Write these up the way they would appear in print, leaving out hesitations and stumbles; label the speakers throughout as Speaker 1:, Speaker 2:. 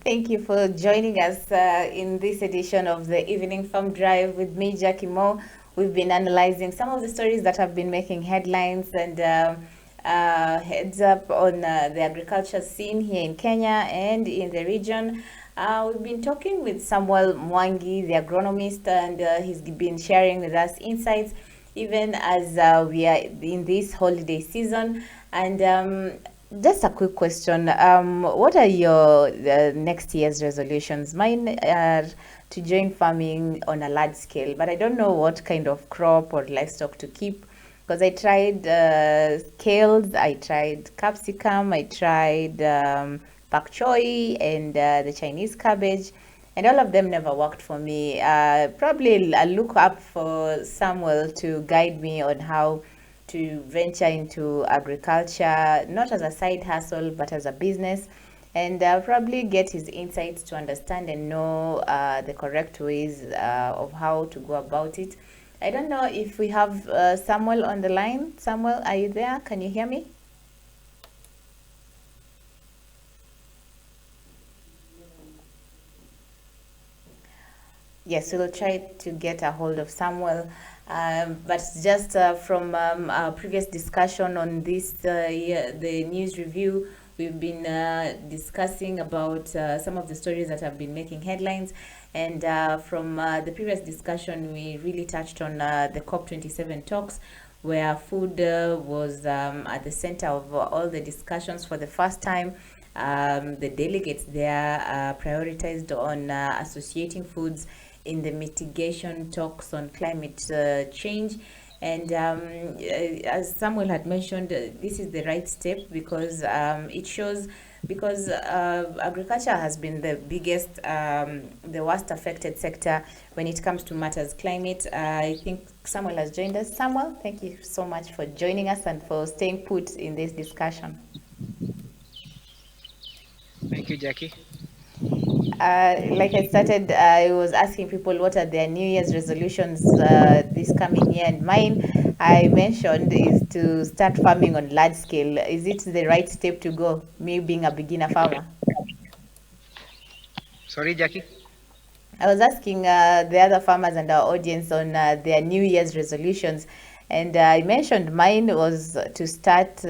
Speaker 1: Thank you for joining us in this edition of the Evening Farm Drive with me, Jackie Mo. We've been analyzing some of the stories that have been making headlines and heads up on the agriculture scene here in Kenya and in the region. We've been talking with Samuel Mwangi, the agronomist, and he's been sharing with us insights even as we are in this holiday season. And just a quick question. What are your next year's resolutions? Mine are to join farming on a large scale, but I don't know what kind of crop or livestock to keep because I tried kales, I tried capsicum, I tried pak choy and the Chinese cabbage, and all of them never worked for me. Probably I'll look up for Samuel to guide me on how to venture into agriculture, not as a side hustle, but as a business, and probably get his insights to understand and know the correct ways of how to go about it. I don't know if we have Samuel on the line. Samuel, are you there? Can you hear me? Yes, we'll try to get a hold of Samuel. But just from our previous discussion on this, the news review, we've been discussing about some of the stories that have been making headlines. And from the previous discussion, we really touched on the COP27 talks, where food was at the center of all the discussions for the first time. The delegates there prioritized on associating foods in the mitigation talks on climate change. And as Samuel had mentioned, this is the right step because it shows because agriculture has been the biggest, the worst affected sector when it comes to matters climate. I think Samuel has joined us. Samuel, thank you so much for joining us and for staying put in this discussion.
Speaker 2: Thank you, Jackie.
Speaker 1: Like I started, I was asking people what are their New Year's resolutions this coming year, and mine I mentioned is to start farming on large scale. Is it the right step to go? Me being a beginner farmer.
Speaker 2: Sorry, Jackie.
Speaker 1: I was asking the other farmers and our audience on their New Year's resolutions, and I mentioned mine was to start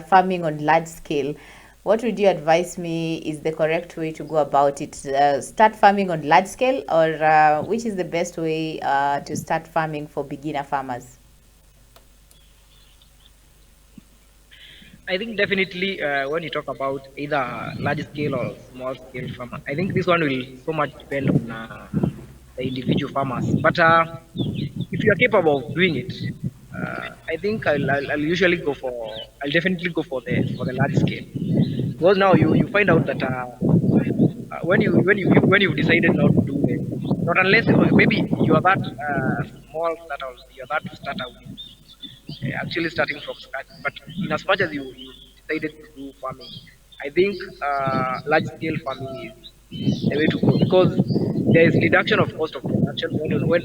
Speaker 1: farming on large scale. What would you advise me is the correct way to go about it? Start farming on large scale, or which is the best way to start farming for beginner farmers?
Speaker 2: I think definitely when you talk about either large scale or small scale farmer, I think this one will so much depend on the individual farmers. But if you are capable of doing it, I think I'll usually go for. I'll definitely go for the large scale because now you find out that when you've decided not to do it, not unless maybe you are that small starter, you are that starter with actually starting from scratch. But in as much as you decided to do farming, I think large scale farming is the way to go because there is reduction of cost of production when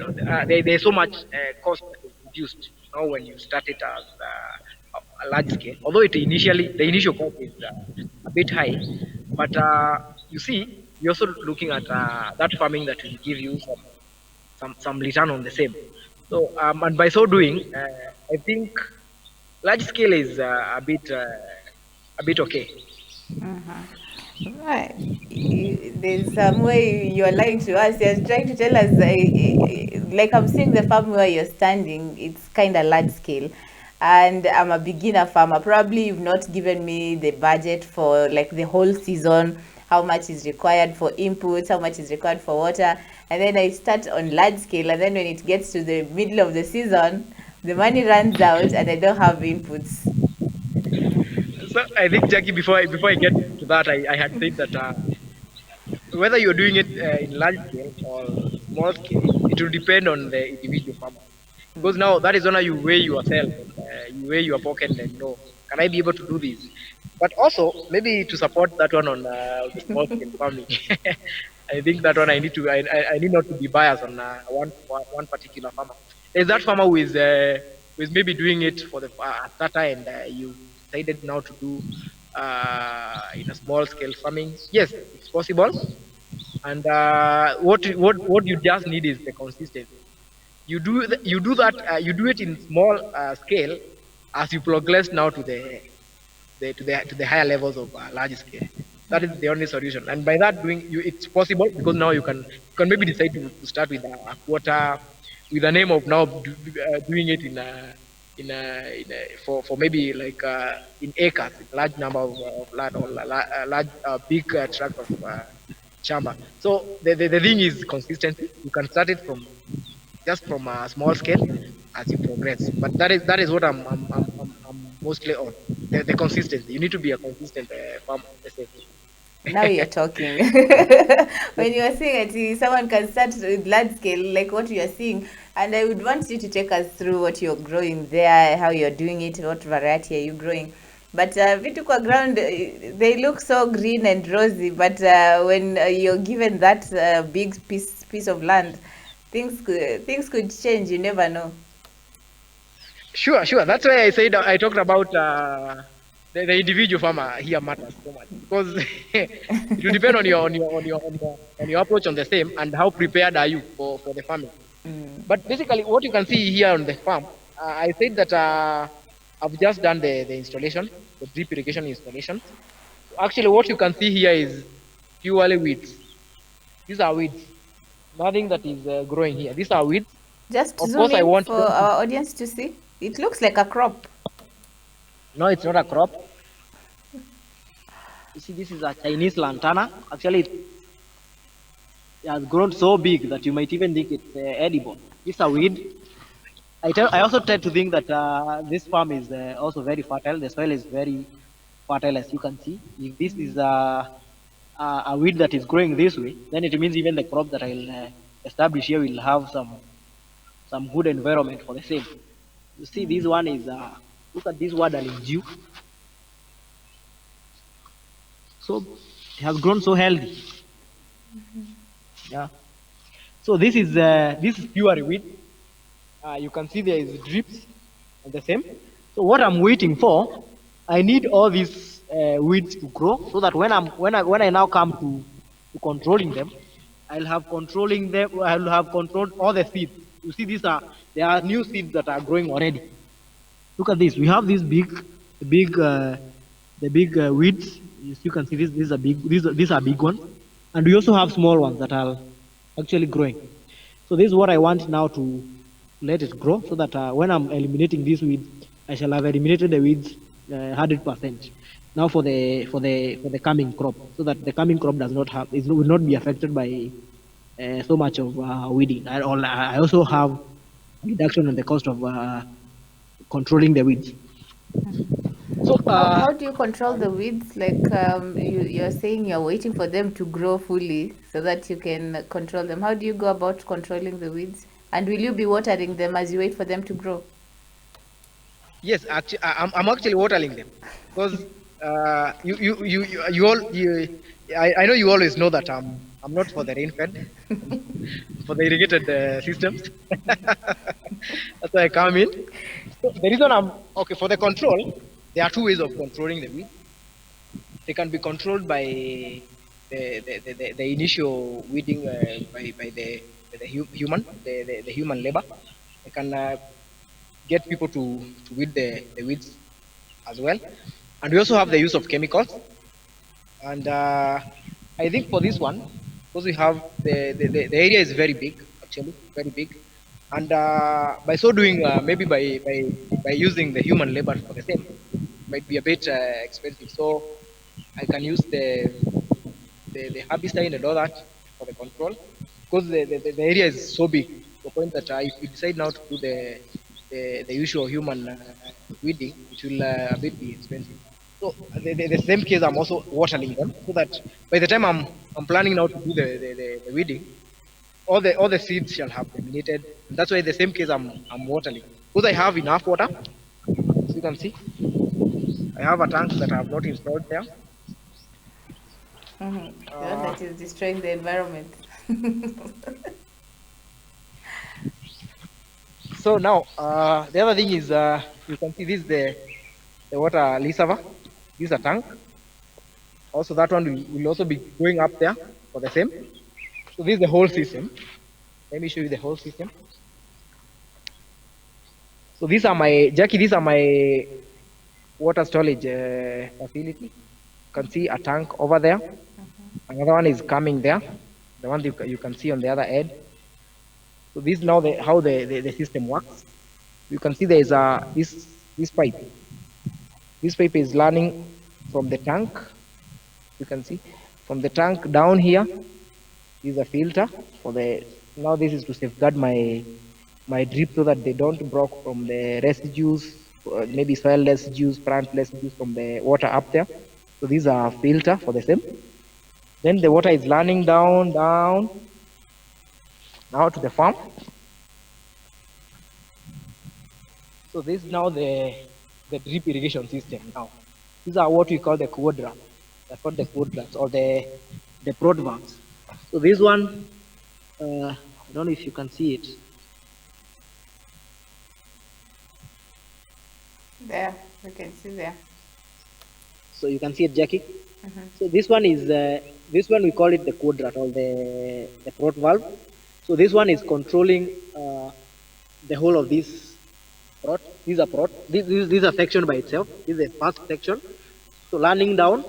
Speaker 2: there's so much cost that is reduced now when you start it as a large scale. Although the initial cost is a bit high, but you see, you're also looking at that farming that will give you some return on the same. So and by so doing, I think large scale is a bit okay.
Speaker 1: Right. There's some way you're lying to us. You're trying to tell us, like I'm seeing the farm where you're standing, it's kind of large scale. And I'm a beginner farmer. Probably you've not given me the budget for like the whole season, how much is required for inputs, how much is required for water. And then I start on large scale. And then when it gets to the middle of the season, the money runs out and I don't have inputs.
Speaker 2: So I think Jackie, before I get to that, I had said that whether you're doing it in large scale or small scale, it will depend on the individual farmer. Because now that is when you weigh yourself and you weigh your pocket and know, can I be able to do this? But also maybe to support that one on the small scale farming. I think that one I need not to be biased on one particular farmer. There's that farmer who is maybe doing it for the starter and you decided now to do. in a small scale farming. Yes, it's possible. And what you just need is the consistency. You do that you do it in small scale as you progress now to the higher levels of large scale. That is the only solution. And by that doing, it's possible because now you can maybe decide to start with a quarter, with the name of now doing it for maybe like in acres, in large number of land, or large big tract of chamba. So the thing is consistency. You can start it from just from a small scale as you progress. But that is what I'm mostly on, the consistency. You need to be a consistent farmer. Let's say.
Speaker 1: Now you're talking. When you are saying that someone can start with large scale, like what you are seeing, and I would want you to take us through what you're growing there, how you're doing it, what variety are you growing. But vitu kwa ground, they look so green and rosy. But when you're given that big piece of land, things could change. You never know.
Speaker 2: Sure, sure. That's why I said I talked about the individual farmer here matters so much because it will depend on your approach on the same and how prepared are you for the farming. But basically, what you can see here on the farm, I said that I've just done the installation, the drip irrigation installation. Actually, what you can see here is purely weeds. These are weeds. Nothing that is growing here. These are weeds.
Speaker 1: Just
Speaker 2: Of
Speaker 1: zoom
Speaker 2: course, I
Speaker 1: in
Speaker 2: want
Speaker 1: for
Speaker 2: them to.
Speaker 1: our audience to see. It looks like a crop.
Speaker 3: No, it's not a crop. You see, this is a Chinese lantana. Actually, it has grown so big that you might even think it's edible. It's a weed. I also tend to think that this farm is also very fertile. The soil is very fertile, as you can see. If this is a weed that is growing this way, then it means even the crop that I'll establish here will have some good environment for the same. You see, this one is look at this one in dew. So it has grown so healthy. Yeah. So this is pure wheat. You can see there is drips on the same. So what I'm waiting for, I need all these weeds to grow so that when I now come to controlling them, I'll have controlling them. I'll have controlled all the seeds. You see, there are new seeds that are growing already. Look at this. We have this big, the big weeds. As you can see, these are big. These are big ones, and we also have small ones that are actually growing. So this is what I want now to let it grow, so that when I'm eliminating these weeds, I shall have eliminated the weeds 100%. Now for the coming crop, so that the coming crop will not be affected by so much of weeding. I also have reduction on the cost of controlling the weeds. So
Speaker 1: How do you control the weeds? Like you're saying you're waiting for them to grow fully so that you can control them. How do you go about controlling the weeds? And will you be watering them as you wait for them to grow?
Speaker 2: Yes, actually, I'm actually watering them because you all I know you always know that I'm not for the rain fed, for the irrigated systems. That's why I come in. So the reason I'm okay for the control, there are two ways of controlling the weed. They can be controlled by the initial weeding by the the human labor. They can get people to weed the weeds as well. And we also have the use of chemicals. And I think for this one, because we have the area is very big, actually, very big. And by so doing, maybe by using the human labor for the same, might be a bit expensive. So I can use the herbicide and all that for the control because the area is so big to the point that if you decide now to do the usual human weeding, it will a bit be expensive. So the same case, I'm also watering them so that by the time I'm planning now to do the weeding, all the seeds shall have germinated. That's why the same case I'm watering because I have enough water. As you can see, I have a tank that I have not installed there.
Speaker 1: The one
Speaker 2: Uh,
Speaker 1: that is destroying the environment.
Speaker 2: so now the other thing is you can see this the water reservoir. This is a tank. Also, that one will also be going up there for the same. So this is the whole system. Let me show you the whole system. So these are my, Jackie, these are my water storage facility. You can see a tank over there. Another one is coming there. The one you can see on the other end. So this is now how the system works. You can see there is this pipe. This pipe is running from the tank. You can see from the tank down here is a filter for the. Now this is to safeguard my drip so that they don't block from the residues, maybe soil residues, plant residues from the water up there. So these are filter for the same. Then the water is running down now to the farm. So this is now the drip irrigation system now. These are what we call the quadrant. That's what the quadrants or the prod valves. So this one, I don't know if you can see it.
Speaker 1: There, we can see there.
Speaker 2: So you can see it, Jackie. So this one is this one we call it the quadrant or the prod valve. So this one is controlling the whole of this prod. These are prod. This is a section by itself. This is a first section. So running down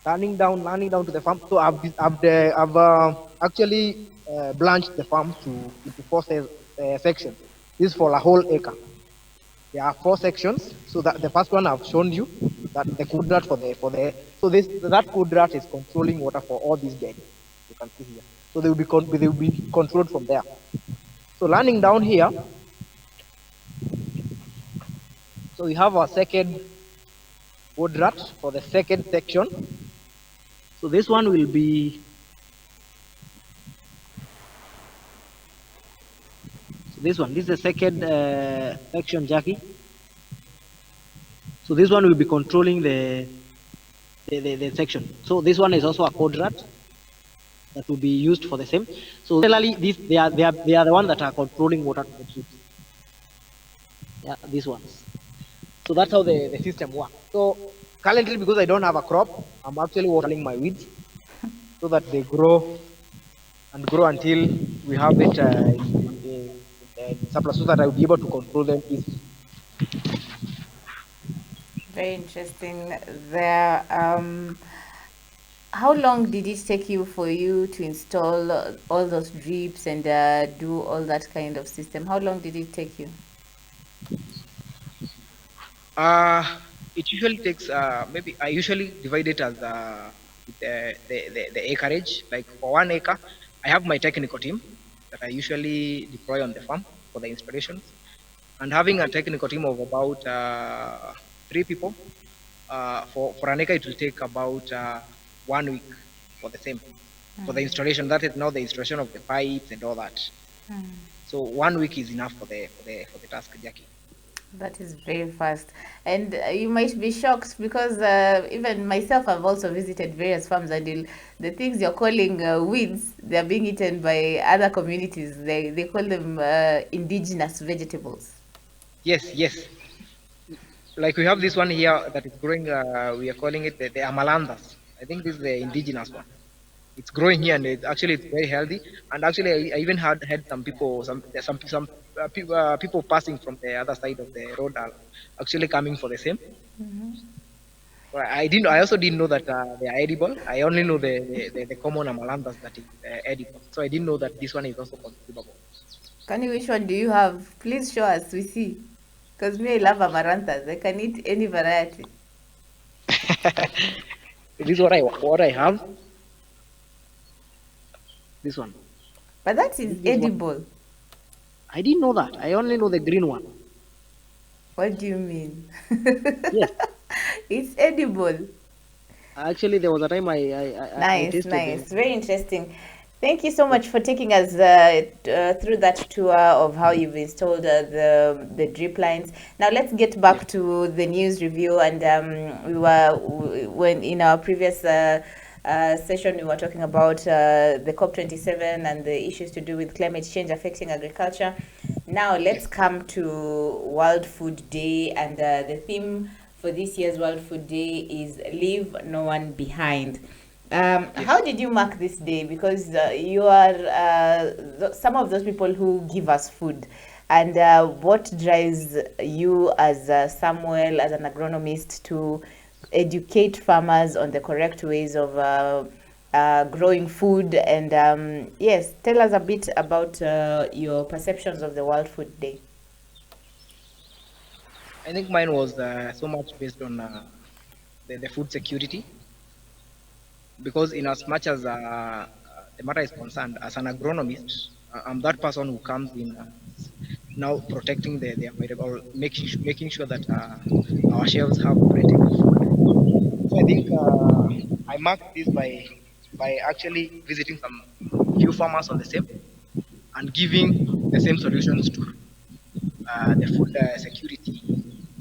Speaker 2: to the farm. So I've actually blanched the farm into four sections. This is for a whole acre. There are 4 sections. So that the first one I've shown you, that the quadrant for the so that quadrant is controlling water for all these beds. You can see here. So they will be controlled from there. So running down here, so we have our second quadrant for the second section. So this one will be this is the second section, Jackie. So this one will be controlling the section. So this one is also a quadrant that will be used for the same. So generally, they are the ones that are controlling water to the tubes. Yeah, these ones. So that's how the system works. So currently, because I don't have a crop, I'm actually watering my weeds so that they grow and grow until we have it surplus, so that I will be able to control them easily.
Speaker 1: Very interesting. There. How long did it take you for you to install all those drips and do all that kind of system? How long did it take you? It usually takes maybe I usually divide it as the acreage. Like for 1 acre, I have my technical team that I usually deploy on the farm for the installations. And having a technical team of about 3 people, for an acre, it will take about 1 week for the same. For the installation, that is now the installation of the pipes and all that. So 1 week is enough for the task, Jackie. That is very fast. And you might be shocked because even myself, I've also visited various farms, and the things you're calling weeds, they're being eaten by other communities. They call them indigenous vegetables.
Speaker 2: Yes. Like we have this one here that is growing, we are calling it the amalanthus. I think this is the indigenous one. It's growing here, and it's very healthy. And actually, I even had some people, people passing from the other side of the road are actually coming for the same. Well, I also didn't know that they are edible. I only know the common amalanthus that is edible. So I didn't know that this one is also consumable.
Speaker 1: Kani, which one do you have? Please show us, we see. Because me, I love amaranthus. I can eat any variety.
Speaker 2: This is what I have. This one.
Speaker 1: But that is edible.
Speaker 2: I didn't know that. I only know the green one.
Speaker 1: What do you mean?
Speaker 2: Yes.
Speaker 1: It's edible.
Speaker 2: Actually, there was a time I
Speaker 1: Nice. Very interesting. Thank you so much for taking us through that tour of how you've installed the drip lines. Now let's get back to the news review. And when in our previous session, we were talking about the COP27 and the issues to do with climate change affecting agriculture. Now let's come to World Food Day, and the theme for this year's World Food Day is Leave No One Behind. How
Speaker 2: Yes.
Speaker 1: did you mark this day? Because you are some of those people who give us food. And what drives you as Samuel, as an agronomist, to educate farmers on the correct ways of growing food? And yes, tell us a bit about your perceptions of the World Food Day.
Speaker 2: I think mine was so much based on the food security, because in as much as the matter is concerned, as an agronomist, I'm that person who comes in now protecting the available, making sure that our shelves have plenty of food. So I think I marked this by actually visiting some few farmers on the same and giving the same solutions to the food security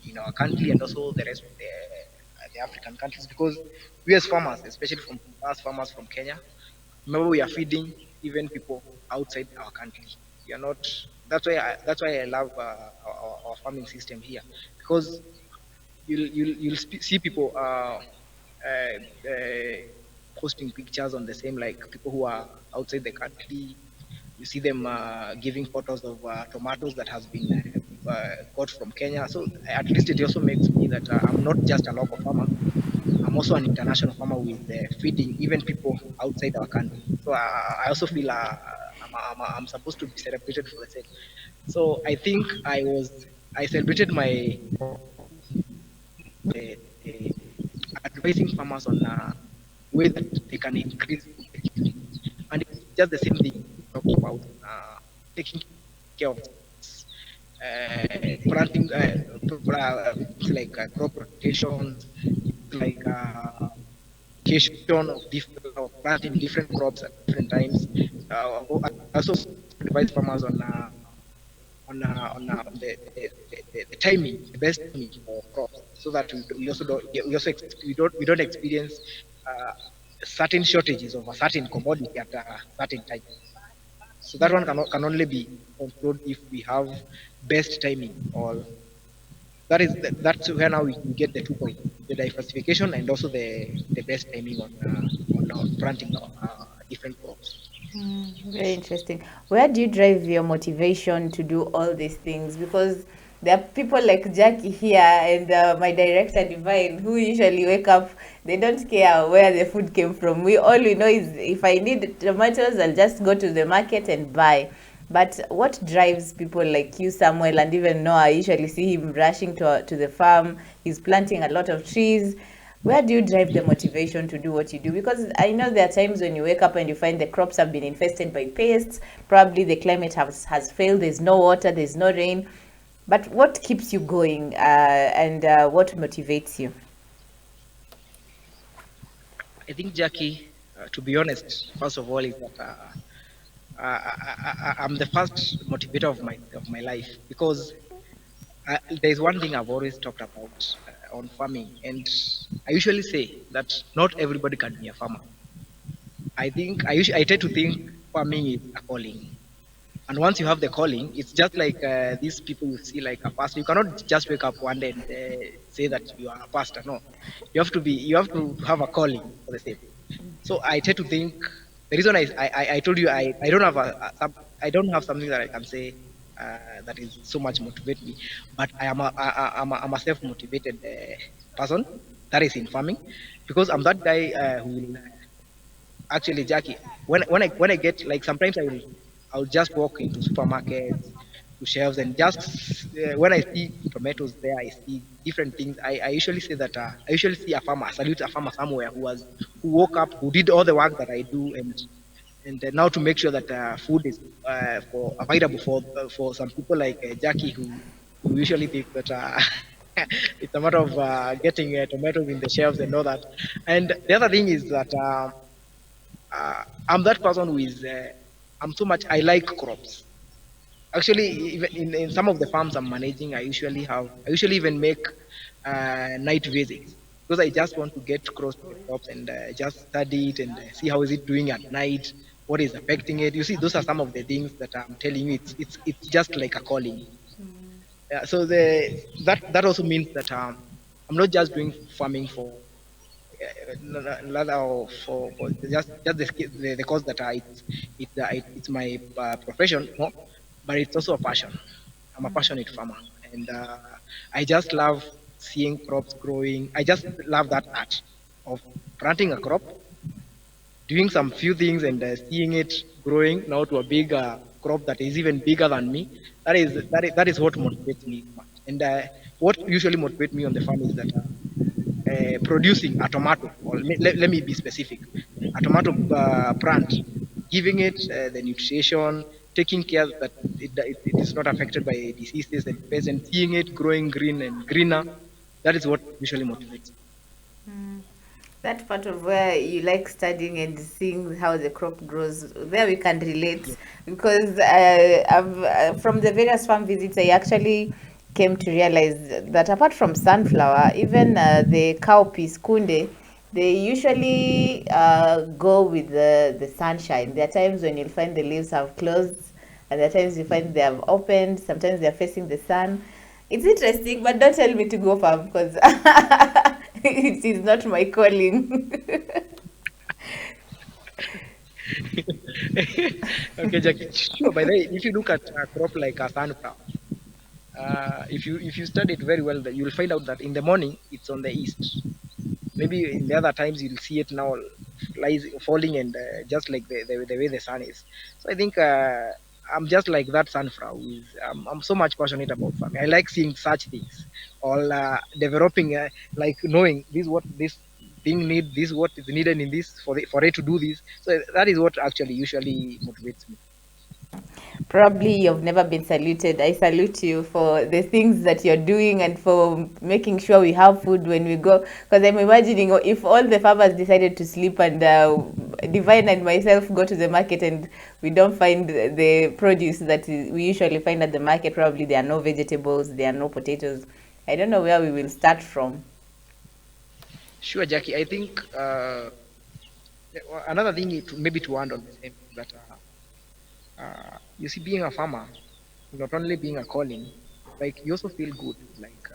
Speaker 2: in our country and also the rest of the African countries, because we as farmers, especially from us farmers from Kenya, remember we are feeding even people outside our country. We are not. That's why I love our farming system here, because you'll see people posting pictures on the same, like people who are outside the country. You see them giving photos of tomatoes that has been got from Kenya. So at least it also makes me that I'm not just a local farmer. I'm also an international farmer with feeding even people outside our country. So I also feel I'm supposed to be celebrated for the same. So I think I celebrated my uh, advising farmers on way that they can increase food security. And it's just the same thing we talked about taking care of planting like crop rotation, like rotation of different of planting different crops at different times. I also advise farmers on the timing, the best timing for crops, so that we also don't we don't experience uh, certain shortages of a certain commodity at a certain time. So that one can only be controlled if we have best timing, or that's where now we get the 2 points: the diversification and also the best timing on planting different crops.
Speaker 1: Very interesting. Where do you drive your motivation to do all these things? Because there are people like Jackie here and my director Divine who usually wake up, they don't care where the food came from. All we know is if I need tomatoes, I'll just go to the market and buy. But what drives people like you, Samuel, and even Noah? I usually see him rushing to the farm. He's planting a lot of trees. Where do you drive the motivation to do what you do? Because I know there are times when you wake up and you find the crops have been infested by pests. Probably the climate has failed. There's no water, there's no rain. But what keeps you going and what motivates you?
Speaker 2: I think, Jackie, to be honest, first of all, is that I'm the first motivator of my life, because there's one thing I've always talked about on farming, and I usually say that not everybody can be a farmer. I tend to think farming is a calling, and once you have the calling, it's just like these people you see like a pastor. You cannot just wake up one day and say that you are a pastor. No, you have to have a calling for the same. So I tend to think the reason I told you I don't have I don't have something that I can say that is so much motivate me, but I'm a self motivated person that is in farming, because I'm that guy who will actually, Jackie, when I get, like, sometimes I'll just walk into supermarkets, to shelves, and just when I see tomatoes there, I see different things. I usually say that I usually see a farmer, salute a farmer somewhere who woke up, who did all the work that I do, and now to make sure that food is for available for some people like Jackie, who usually think that it's a matter of getting tomatoes in the shelves and all that. And the other thing is that I'm that person who is I'm so much, I like crops. Actually, even in some of the farms I'm managing, I usually even make night visits, because I just want to get close to the crops and just study it and see how is it doing at night, what is affecting it. You see, those are some of the things that I'm telling you. It's just like a calling. Yeah, so that also means that I'm not just doing farming for rather for just the cause that it's my profession, no, but it's also a passion. I'm a passionate farmer, and I just love seeing crops growing. I just love that art of planting a crop, doing some few things, and seeing it growing now to a big crop that is even bigger than me. That is what motivates me much. And what usually motivates me on the farm is that producing a tomato, or let me be specific, a tomato plant, giving it the nutrition, taking care that it is not affected by diseases and pests, and seeing it growing green and greener. That is what usually motivates me.
Speaker 1: That part of where you like studying and seeing how the crop grows, there we can relate,
Speaker 2: Yeah.
Speaker 1: because from the various farm visits, I actually came to realize that apart from sunflower, even the cowpeas, kunde, they usually go with the sunshine. There are times when you'll find the leaves have closed, and there are times you find they have opened. Sometimes they are facing the sun. It's interesting, but don't tell me to go farm because it is not my calling.
Speaker 2: Okay, Jackie. Sure. By the way, if you look at a crop like a sunflower, if you study it very well, that you'll find out that in the morning it's on the east. Maybe in the other times you'll see it now lies falling, and just like the way the sun is. So I think I'm just like that sunflower. I'm so much passionate about farming. I like seeing such things, all developing, like knowing this what this thing need, this what is needed in this for it to do this. So that is what actually usually motivates me.
Speaker 1: Probably you've never been saluted. I salute you for the things that you're doing and for making sure we have food when we go. Because I'm imagining if all the farmers decided to sleep and Divine and myself go to the market and we don't find the produce that we usually find at the market, probably there are no vegetables, there are no potatoes. I don't know where we will start from.
Speaker 2: Sure, Jackie. I think another thing maybe to add on the same that you see, being a farmer, not only being a calling, like you also feel good. Like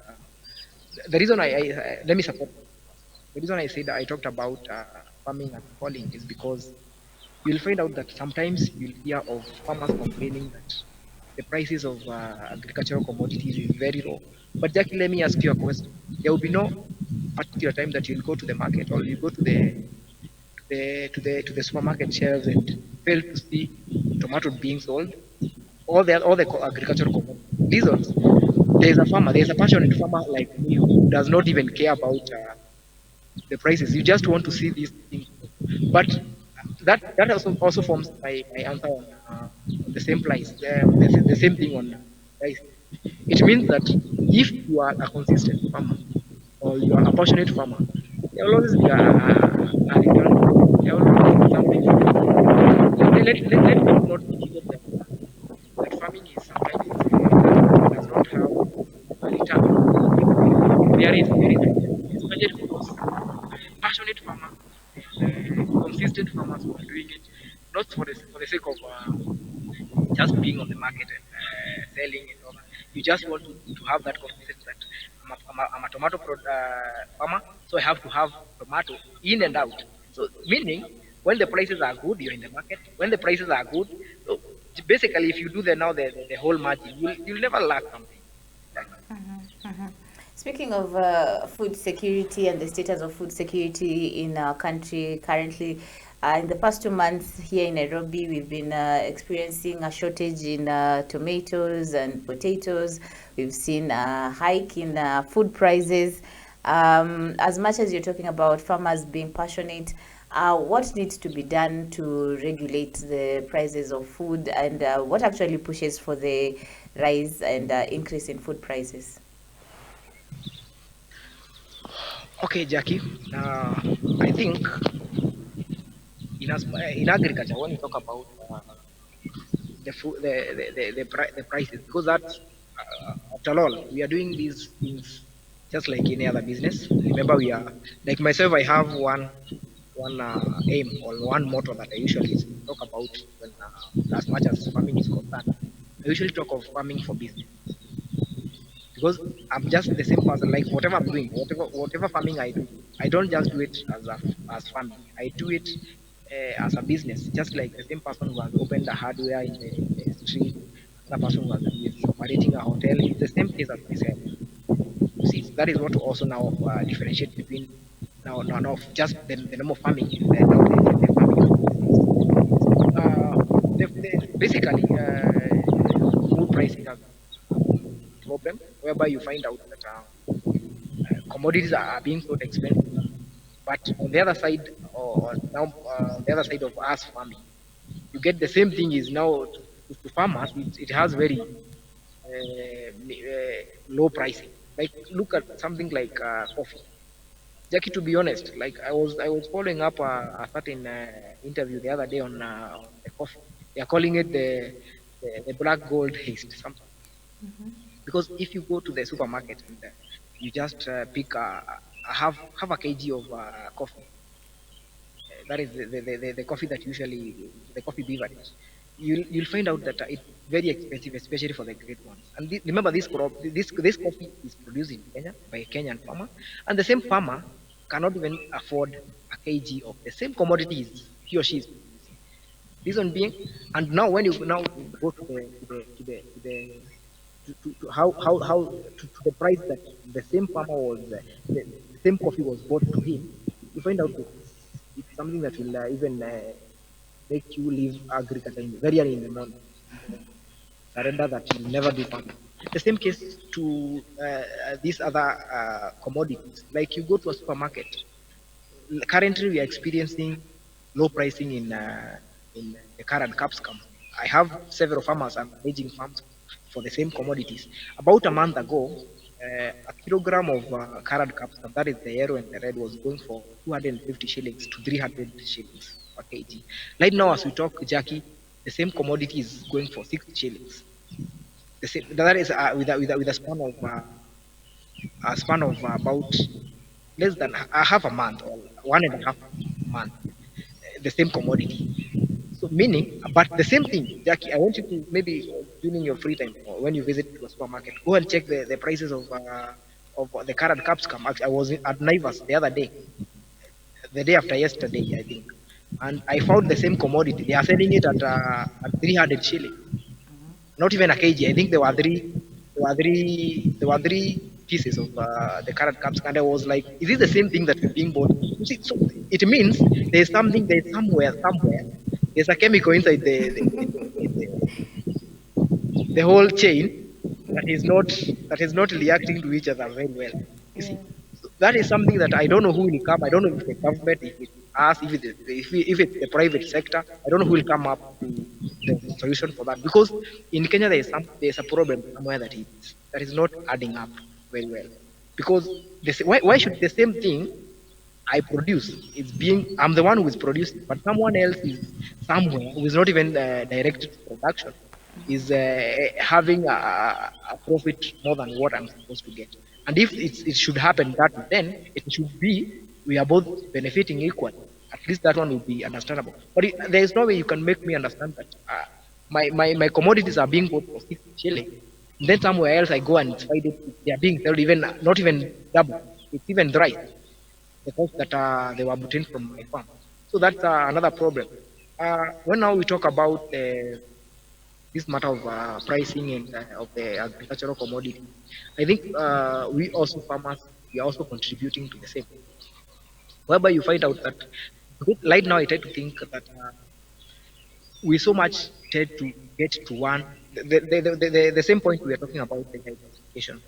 Speaker 2: the reason let me support. The reason I said I talked about farming as a calling is because you'll find out that sometimes you'll hear of farmers complaining that the prices of agricultural commodities is very low. But Jackie, let me ask you a question. There will be no particular time that you'll go to the market or you go to the supermarket shelves and fail to see tomato being sold, all the agricultural commodities. Reasons, there's a passionate farmer like me who does not even care about the prices. You just want to see these things. But that also forms my answer on the same price, the same thing on price. It means that if you are a consistent farmer or you are a passionate farmer, there will always be a return. There will always be something. Let me not forget that farming is sometimes does not have a return. There is especially for those passionate farmers, consistent farmers who are doing it not for the sake of just being on the market and selling and all that. You just want to have that confidence that I'm a tomato farmer, so I have to have tomato in and out. So meaning when the prices are good, you're in the market. When the prices are good, so basically if you do the whole margin, you'll never lack something. Like,
Speaker 1: Speaking of food security and the status of food security in our country currently, in the past 2 months here in Nairobi, we've been experiencing a shortage in tomatoes and potatoes. We've seen a hike in food prices. As much as you're talking about farmers being passionate, what needs to be done to regulate the prices of food, and what actually pushes for the rise and increase in food prices?
Speaker 2: okay, Jackie. I think in agriculture, when you talk about the food, the prices, because that after all, we are doing these things just like any other business. Remember, we are like myself. I have one aim or one motto that I usually talk about when as much as farming is concerned. I usually talk of farming for business. because I'm just the same person. Like whatever I'm doing, whatever farming I do, I don't just do it as farming. I do it as a business, just like the same person who has opened a hardware in the street, another person who is operating a hotel. It's the same case as myself. You see, so that is what also now differentiate between now just the normal farming and the farming of business. Basically, food pricing has a problem whereby you find out that commodities are being so expensive. But on the other side, or now the other side of us farming, you get the same thing is now to farmers. It has very low pricing. Like look at something like coffee. Jackie, to be honest, like I was following up a certain interview the other day on the coffee. They are calling it the black gold haste something. Because if you go to the supermarket and you just pick have a kg of coffee, that is the coffee that usually the coffee beverage, you'll find out that it's very expensive, especially for the great ones. And remember, this coffee is produced in Kenya by a Kenyan farmer, and the same farmer cannot even afford a kg of the same commodities he or she is producing. Reason being, and now when you now go to to the price that the same farmer was the same coffee was bought to him, you find out that it's something that will even make you leave agriculture very early in the morning, surrender that you'll never do farming. The same case to these other commodities. Like you go to a supermarket, currently we are experiencing low pricing in the current capsicum. I have several farmers and managing farms for the same commodities. About a month ago, a kilogram of current capsicum, that is the yellow and the red, was going for 250 shillings to 300 shillings per kg. Right now, as we talk, Jackie, the same commodity is going for 60 shillings. The same, that is with a span of about less than a half a month or 1.5 month, the same commodity. So meaning, but the same thing, Jackie, I want you to maybe during your free time or when you visit the supermarket, go and check the prices of the current capsicum. Actually, I was at Naivas the other day, the day after yesterday, I think, and I found the same commodity. They are selling it at 300 shilling, not even a kg. I think there were three pieces of the carrot caps, and I was like, "Is this the same thing that is being bought?" You see, so it means there's somewhere, there's a chemical inside the whole chain that is not reacting to each other very well. You see,
Speaker 1: Yeah.
Speaker 2: so that is something that I don't know who will come. I don't know if the government, if it's us, if it's the private sector. I don't know who will come up to the solution for that. Because in Kenya there's a problem somewhere that is not adding up very well. Because why should the same thing I produce is being I'm the one who is producing, but someone else is somewhere who is not even directed to production is having a profit more than what I'm supposed to get. And if it should happen that way, then it should be we are both benefiting equally. At least that one will be understandable. But there is no way you can make me understand that my commodities are being bought for 60 shilling. Then somewhere else I go and find it, they are being sold even not even double. It's even dry the cost that they were obtained from my farm. So that's another problem. When now we talk about this matter of pricing and of the agricultural commodity, I think we also farmers we are also contributing to the same. Whereby you find out that right now I try to think that we so much tend to get to one the same point we are talking about the diversification.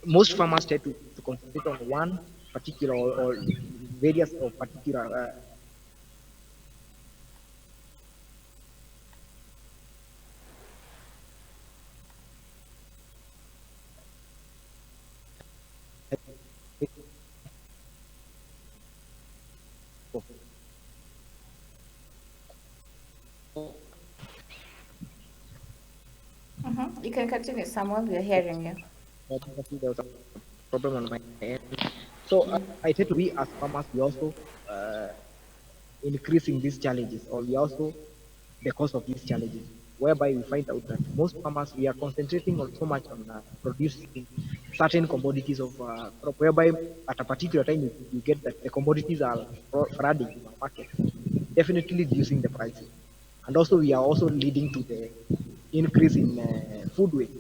Speaker 2: Most farmers tend to concentrate on one particular or various or particular
Speaker 1: You can continue, Samuel. We're hearing you.
Speaker 2: there was a problem on my end. So I tend to we as farmers we also uh, increasing these challenges, or we also the cause of these challenges, whereby we find out that most farmers we are concentrating on so much on producing
Speaker 3: certain commodities of crop, whereby at a particular time you get that the commodities are flooding in the market, definitely reducing the prices. And also, we are also leading to the increase in food waste.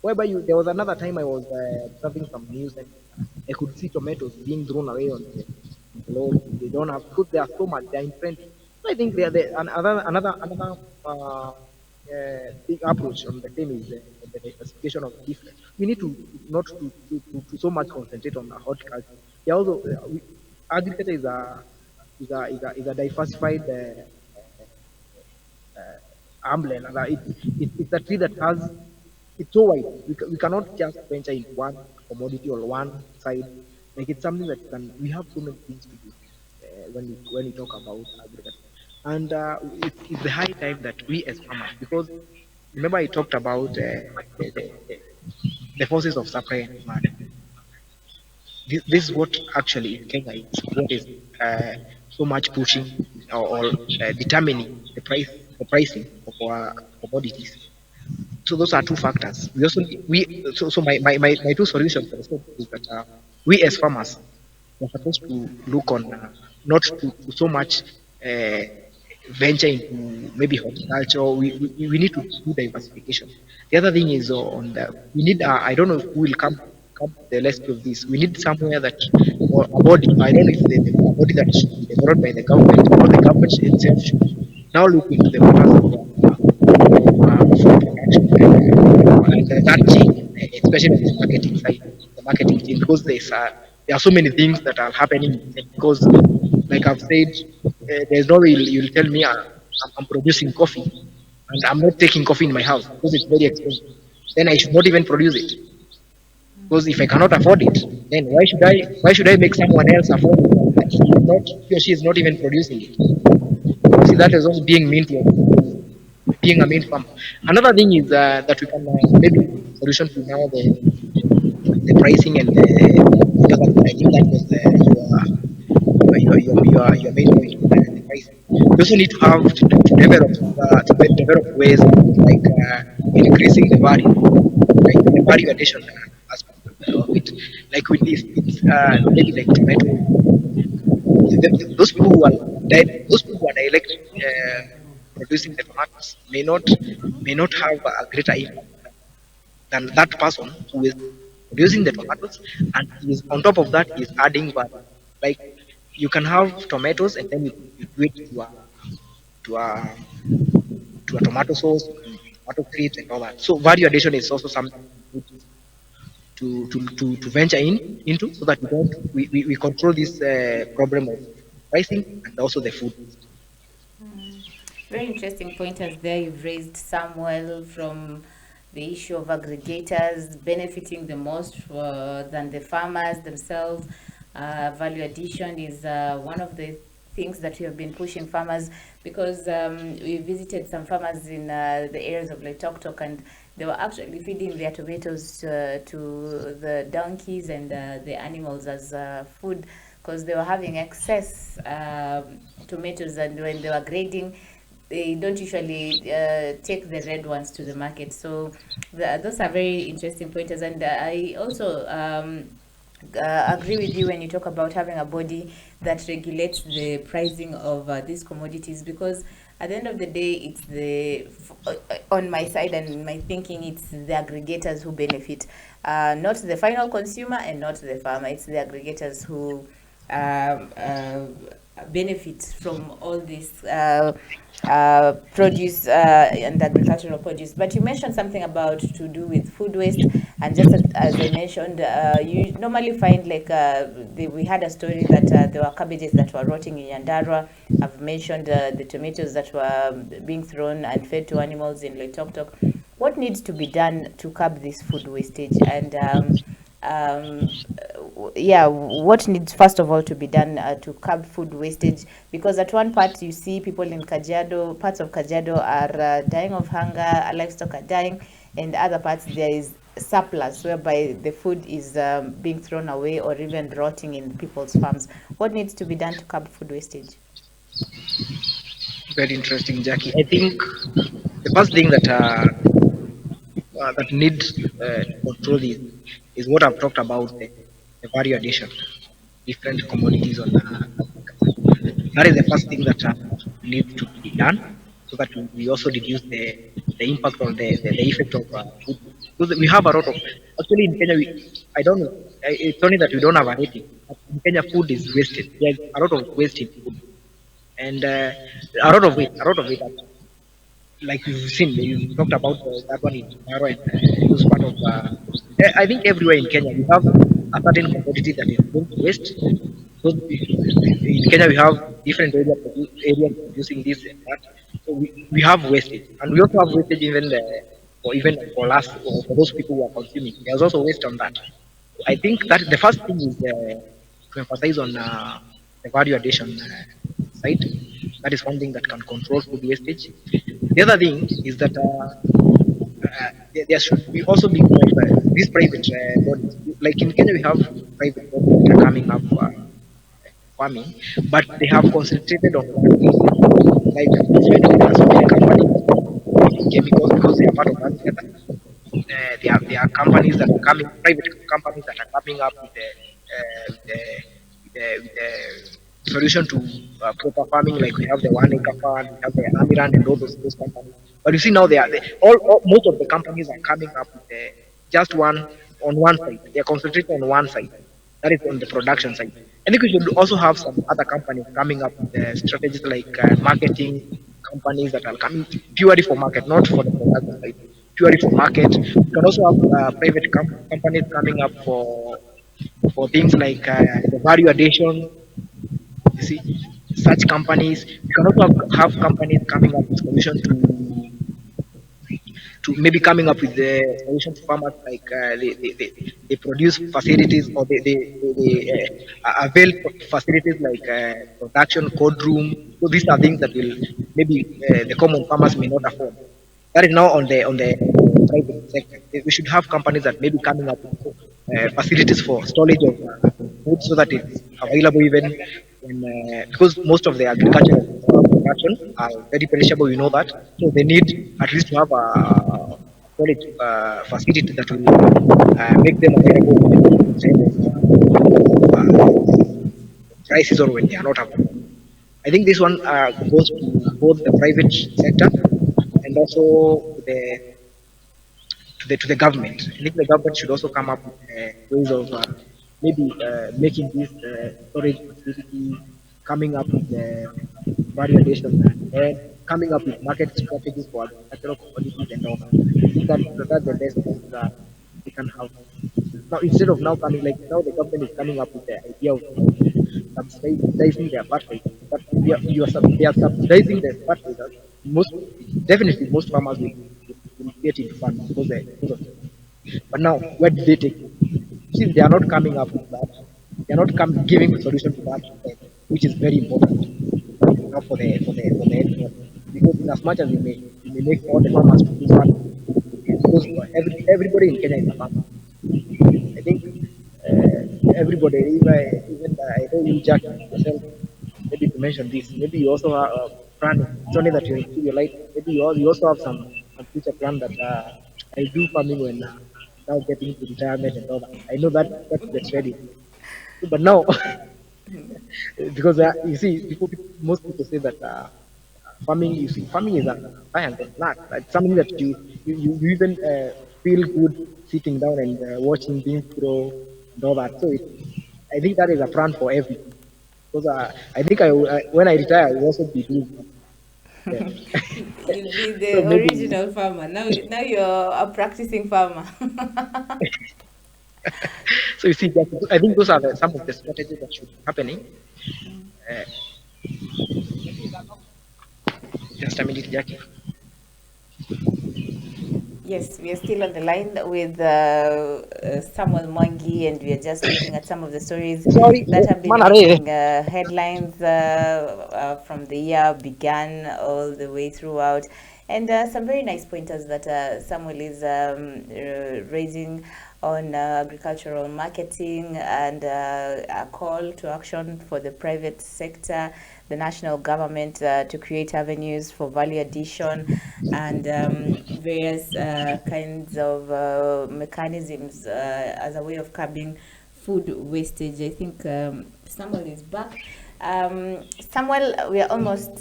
Speaker 3: Whereby there was another time I was observing some news and I could see tomatoes being thrown away on the road. They don't have because they are so much. They are in trend. So I think another big approach on the same is the diversification of different. We need to not to so much concentrate on the horticulture. Yeah, also agriculture is a diversified umbrella. It's a tree that has it's so wide. We cannot just venture in one commodity or one side. Like it's something that we have so many things to do when we talk about agriculture. And it's the high time that we as farmers, because remember I talked about the forces of supply and demand. This is what actually in Kenya is what is so much pushing or determining the pricing of our commodities. So those are two factors. We also my two solutions for the same is that we as farmers are supposed to look on not to so much uh, venture into maybe horticulture. We need to do diversification. The other thing is on the we need I don't know who will come to the rescue of this. We need somewhere that or a body. I don't know if a body that should be developed by the government or the government itself should now look into the matters of food production and that chain, especially the marketing side, the marketing chain, because there are so many things that are happening because, like I've said, there's no way you'll tell me I'm producing coffee and I'm not taking coffee in my house because it's very expensive. Then I should not even produce it because if I cannot afford it, then why should I make someone else afford it? And he or she is not even producing it. You see, that is also being mean to being a main farmer. Another thing is that we can maybe solution to now the pricing and I think that was your main point the pricing. We also need to have to develop ways like increasing the value, like the value addition aspect of it. Like with this, it's maybe like tomato those people who are those people who are direct producing the tomatoes may not have a greater impact than that person who is producing the tomatoes and is on top of that is adding value. Like you can have tomatoes and then you do it to a to a tomato sauce, tomato crisps and all that. So value addition is also something to venture into so that we control this problem of pricing and also the food.
Speaker 1: Very interesting pointers there you've raised, Samuel, from the issue of aggregators benefiting the most than the farmers themselves. Value addition is one of the things that we have been pushing farmers, because we visited some farmers in the areas of Loitoktok, and they were actually feeding their tomatoes to the donkeys and the animals as food, because they were having excess tomatoes, and when they were grading, they don't usually take the red ones to the market. So those are very interesting pointers, and I also agree with you when you talk about having a body that regulates the pricing of these commodities, because at the end of the day, it's on my side and my thinking, it's the aggregators who benefit, not the final consumer and not the farmer. It's the aggregators who benefit from all this produce and agricultural produce. But you mentioned something about to do with food waste, and just as I mentioned, you normally find like we had a story that there were cabbages that were rotting in Yandarua. I've mentioned the tomatoes that were being thrown and fed to animals in Loitoktok. What needs to be done to curb this food wastage? And what needs first of all to be done to curb food wastage? Because at one part you see people in Kajiado, parts of Kajiado are dying of hunger, livestock are dying, and other parts there is surplus whereby the food is being thrown away or even rotting in people's farms. What needs to be done to curb food wastage?
Speaker 2: Very interesting, Jackie. I think the first thing that that need to control is what I've talked about, the value addition, different commodities on agriculture. That is the first thing that needs to be done, so that we also reduce the impact or the effect of food. Because we have a lot of, actually in Kenya, I don't know, it's only that we don't have a rating. But in Kenya, food is wasted. There's a lot of waste in food, and a lot of it like you've seen, you talked about that one in Maro, and it was part of. I think everywhere in Kenya we have a certain commodity that is going to waste. So in Kenya we have different areas producing this and that. So we have wastage, and we also have wastage even for us or for those people who are consuming. There's also waste on that. I think that the first thing is to emphasize on the value addition side. That is one thing that can control food wastage. The other thing is that there should be also be more these private bodies. Like in Kenya, we have private bodies that are coming up farming, but they have concentrated on one thing. Like there are so many companies making chemicals because they are part of one together. There are companies that are coming, private companies that are coming up with the solution to proper farming. Like we have the One Acre Fund, we have the Amiran and all those companies. But you see now all most of the companies are coming up with just one on one side. They are concentrating on one side. That is on the production side. I think we should also have some other companies coming up with strategies like marketing companies that are coming purely for market, not for the production side, purely for market. We can also have private companies coming up for things like the value addition. You see, such companies. We can also have companies coming up with solutions to maybe coming up with the solution to farmers, like they produce facilities or they avail facilities like production code room. So these are things that will maybe the common farmers may not afford. That is now on the private sector. We should have companies that may be coming up with facilities for storage of food so that it's available even when, because most of the agricultural production are very perishable. You know that, so they need at least to have a storage facility that will make them available when prices or when they are not available. I think this one goes to both the private sector and also to the government. I think the government should also come up with ways of maybe making this storage facility, coming up with value addition, and coming up with market strategies for agricultural commodities and all that. I think that's the best thing that we can have. Now, instead of now coming, like now the government is coming up with the idea of subsidizing their batteries, but they are subsidizing the batteries. Most definitely most farmers will get into farming because of it. But now, where did they take it? See, they are not coming up with that. They are not giving a solution to that, which is very important now for the end product. Because in as much as we may make all the farmers produce farming, because everybody in Kenya is a farmer. I think everybody, even I know you, Jack, yourself, maybe to mention this. Maybe you also have a plan. It's only that you're into your life. Maybe you also have some future plan that I do farming when now getting into retirement and all that. I know that's the trade. But now, because you see, most people say that farming, you see, farming is a science and art. It's something that you even feel good sitting down and watching things grow and all that. So I think that is a plan for everything. Because I think when I retire, I will also be doing that. Yeah.
Speaker 1: You'll be
Speaker 2: So
Speaker 1: the
Speaker 2: maybe,
Speaker 1: original farmer. Now you're a practicing farmer.
Speaker 2: so you see, I think those are some of the strategies that should be happening. Uh, just a minute, Jackie.
Speaker 1: Yes, we are still on the line with Samuel Mwangi, and we are just looking at some of the stories
Speaker 2: Sorry,
Speaker 1: that have been
Speaker 2: Manare.
Speaker 1: making headlines from the year began all the way throughout. And some very nice pointers that Samuel is raising on agricultural marketing and a call to action for the private sector the national government to create avenues for value addition and various kinds of mechanisms as a way of curbing food wastage. I think Samuel is back. Samuel, we are almost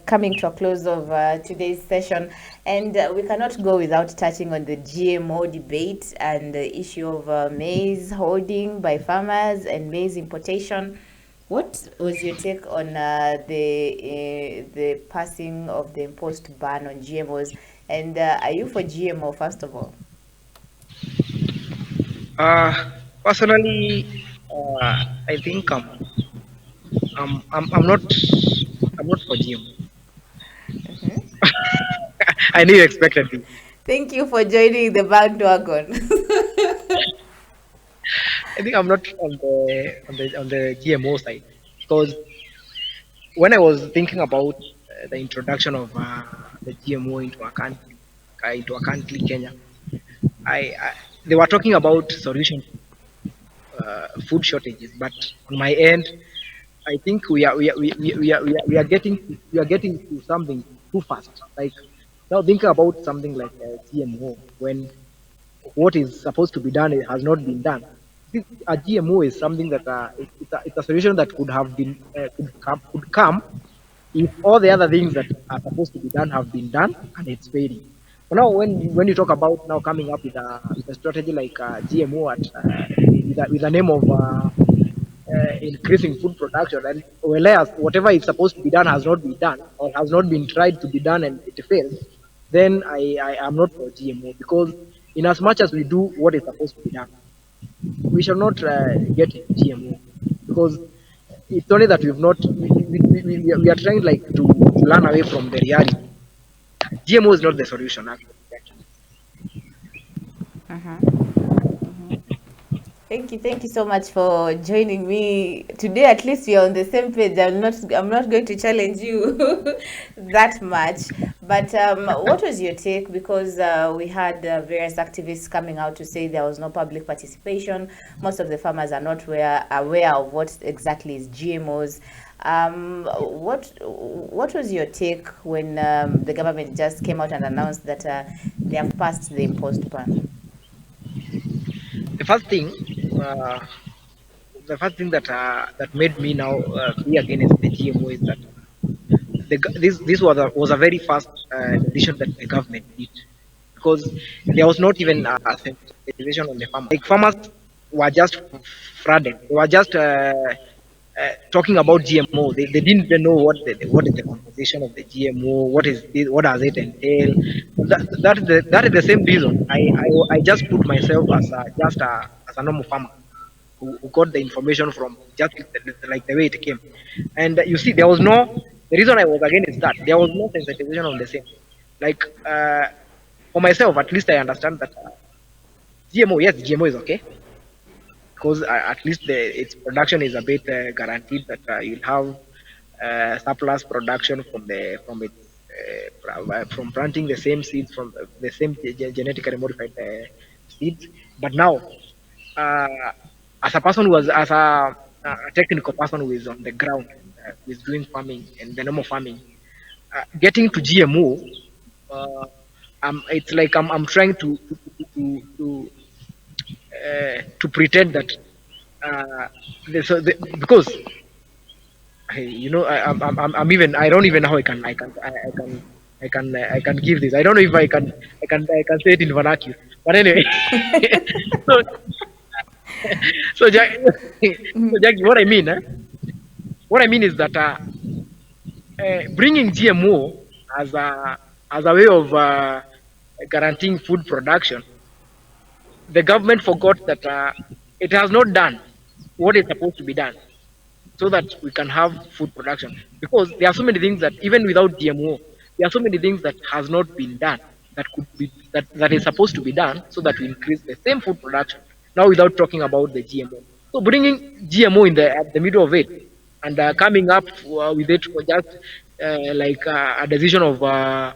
Speaker 1: coming to a close of today's session, and we cannot go without touching on the GMO debate and the issue of maize hoarding by farmers and maize importation. What was your take on the passing of the imposed ban on GMOs? And are you for GMO, first of all?
Speaker 2: Personally, I think I'm not for GM. I knew you expected me.
Speaker 1: Thank you for joining the bandwagon.
Speaker 2: I think I'm not on the GMO side because when I was thinking about the introduction of the GMO into a country, Kenya, I they were talking about solution food shortages, but on my end, I think we are getting to something too fast. Like now, thinking about something like GMO when what is supposed to be done it has not been done. A GMO is something that it's a solution that could have been could come if all the other things that are supposed to be done have been done and it's failing. But now, when you talk about now coming up with a strategy like GMO with a name of increasing food production, and whereas whatever is supposed to be done has not been done or has not been tried to be done and it failed, then I am not for GMO because in as much as we do what is supposed to be done, we shall not get GMO because it's only that we've not we are trying like to learn away from the reality. GMO is not the solution actually.
Speaker 1: Thank you so much for joining me today. At least we are on the same page. I'm not going to challenge you that much. But what was your take? Because we had various activists coming out to say there was no public participation. Most of the farmers are not aware of what exactly is GMOs. What was your take when the government just came out and announced that they have passed the imposed ban?
Speaker 2: The first thing, uh, the first thing that made me now be against the GMO is that this was a very fast decision that the government did because there was not even a sensitization on the farmers. Like farmers were just flooded. They were just talking about GMO. They didn't even know what is the composition of the GMO. What does it entail? That is the same reason I just put myself as a normal farmer who got the information from just like the way it came. And you see, there was no, the reason I was against that, there was no sensitization on the same. Like, for myself, at least I understand that GMO, yes, GMO is okay because at least its production is a bit guaranteed that you'll have surplus production from planting the same seeds from the same genetically modified seeds. But now, uh, as a person who was as a technical person who is on the ground, who is doing farming and the normal farming, getting to GMO, uh, it's like I'm trying to pretend that because I'm even I don't even know how I can give this. I don't know if I can say it in vernacular. But anyway, so so Jack, so Jack, what I mean is that bringing GMO as a way of guaranteeing food production, the government forgot that it has not done what is supposed to be done so that we can have food production. Because there are so many things that even without GMO, there are so many things that has not been done that is supposed to be done so that we increase the same food production. Now, without talking about the GMO, so bringing GMO in the middle of it and coming up with it for just like a decision of now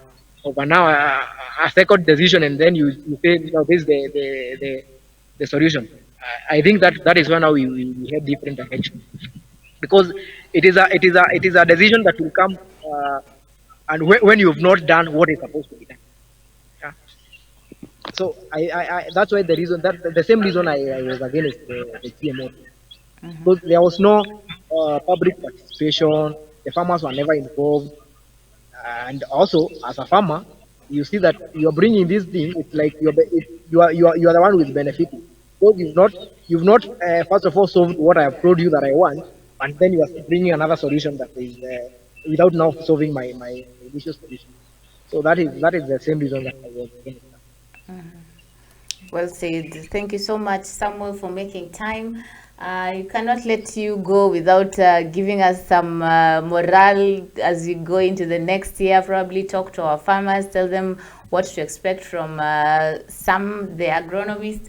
Speaker 2: a second decision, and then you say this is the solution. I think that is where now we have different direction. because it is a decision that will come, and when you've not done what is supposed to be done. Yeah. So that's why the reason that the same reason I was against the GMO, because there was no public participation. The farmers were never involved, and also as a farmer, you see that you're bringing this thing. It's like you are the one who is benefiting, because you've not first of all solved what I have told you that I want, and then you are bringing another solution that is without now solving my initial solution. So that is the same reason that I was against that.
Speaker 1: Well said. Thank you so much, Samuel, for making time. You cannot let you go without giving us some morale as we go into the next year. Probably talk to our farmers, tell them what to expect from Sam, the agronomist,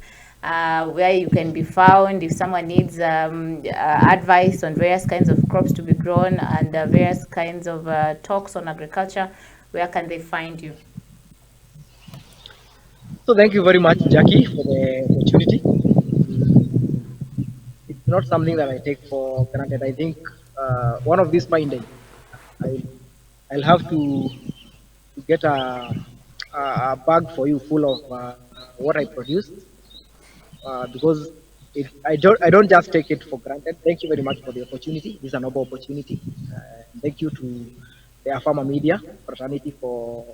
Speaker 1: where you can be found if someone needs advice on various kinds of crops to be grown and various kinds of talks on agriculture. Where can they find you?
Speaker 2: So thank you very much, Jackie, for the opportunity. It's not something that I take for granted. I think one of these fine days, I, I'll have to get a bag for you full of what I produce, because I don't just take it for granted. Thank you very much for the opportunity. This is a noble opportunity. Thank you to the Afama Media fraternity for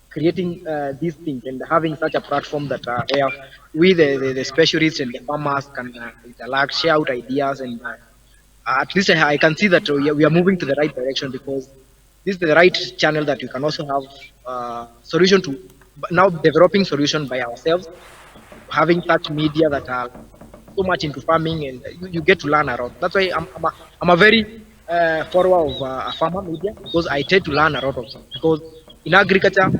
Speaker 2: creating these things and having such a platform that where we the specialists and the farmers can interact, share out ideas, and at least I can see that we are moving to the right direction, because this is the right channel that we can also have solution to now developing solution by ourselves, having such media that are so much into farming, and you get to learn a lot. That's why I'm a very follower of a farmer media, because I tend to learn a lot of them. Because in agriculture,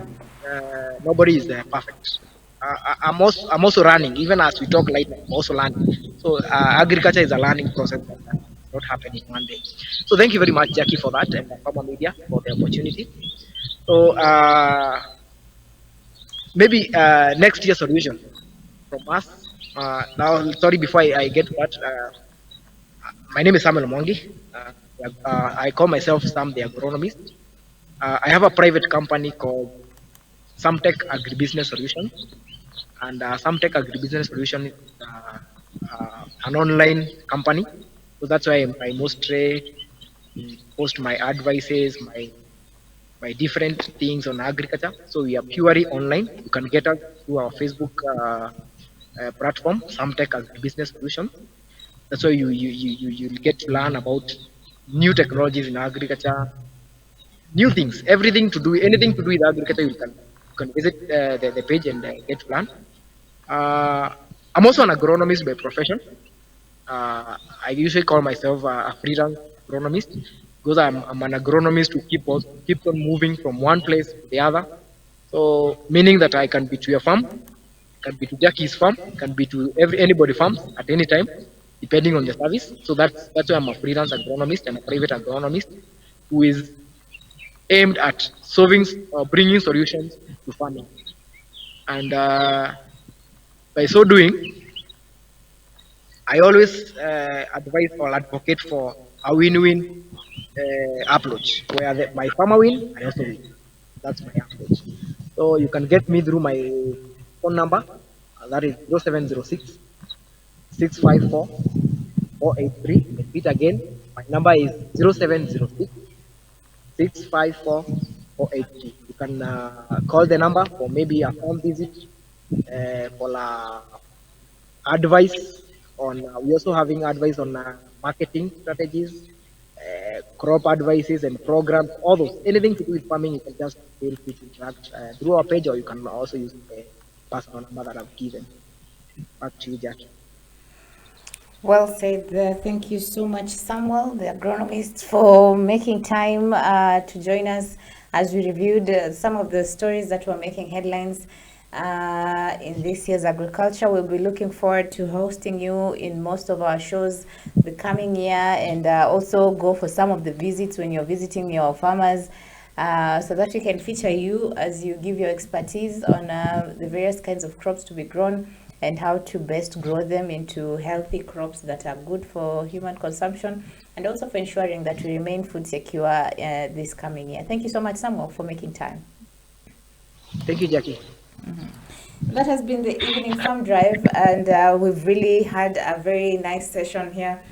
Speaker 2: nobody is perfect. I'm also learning, even as we talk later. I'm also learning. So agriculture is a learning process that not happen in one day. So thank you very much, Jackie, for that, and Farmer Media for the opportunity. So maybe next year solution from us. Now, sorry, before I get to that, my name is Samuel Mongi. I call myself Sam the agronomist. I have a private company called Samtech Agribusiness Solutions, and Samtech Agribusiness Solution is an online company. So that's why I mostly post my advices, my different things on agriculture. So we are purely online. You can get us through our Facebook platform, Samtech Agribusiness Solutions. That's why you'll get to learn about new technologies in agriculture, new things, everything to do, anything to do with agriculture. You can visit the page and get to learn. Uh, I'm also an agronomist by profession. I usually call myself a freelance agronomist, because I'm an agronomist who keeps on moving from one place to the other. So meaning that I can be to your farm, can be to Jackie's farm, can be to anybody farms at any time, depending on the service. So that's why I'm a freelance agronomist and a private agronomist who is aimed at solving or bringing solutions to farming. And by so doing, I always advise or advocate for a win-win approach, where my farmer win, I also win. That's my approach. So you can get me through my phone number. That is 0706 654 483. Repeat again. My number is 0706 654 483. You can call the number for maybe a farm visit, for advice on. We also having advice on marketing strategies, crop advices and programs, all those. Anything to do with farming, you can just feel free to interact through our page, or you can also use the personal number that I've given. Back to you, Jackie.
Speaker 1: Well said. Thank you so much, Samuel, the agronomist, for making time to join us as we reviewed some of the stories that were making headlines in this year's agriculture. We'll be looking forward to hosting you in most of our shows the coming year, and also go for some of the visits when you're visiting your farmers, so that we can feature you as you give your expertise on the various kinds of crops to be grown. and how to best grow them into healthy crops that are good for human consumption, and also for ensuring that we remain food secure this coming year. Thank you so much, Samuel, for making time.
Speaker 3: Thank you, Jackie.
Speaker 1: That has been the evening farm drive, and we've really had a very nice session here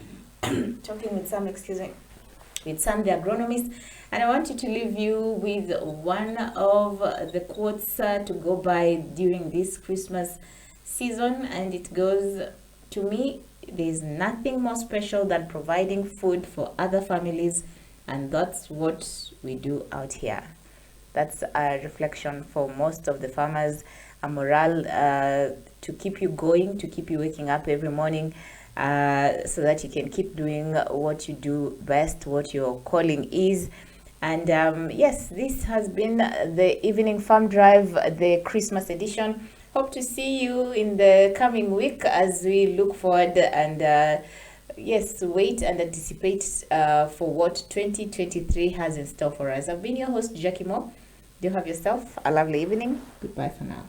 Speaker 1: talking with Sam, with Sam the agronomist. And I want you to leave you with one of the quotes to go by during this Christmas season, and it goes, to me, there's nothing more special than providing food for other families, and that's what we do out here. That's a reflection for most of the farmers, a morale to keep you going, to keep you waking up every morning, so that you can keep doing what you do best, what your calling is. And yes, this has been the Evening Farm Drive, the Christmas edition. Hope to see you in the coming week as we look forward and yes, wait and anticipate for what 2023 has in store for us. I've been your host, Jackie Moore. Do have yourself a lovely evening. Goodbye for now.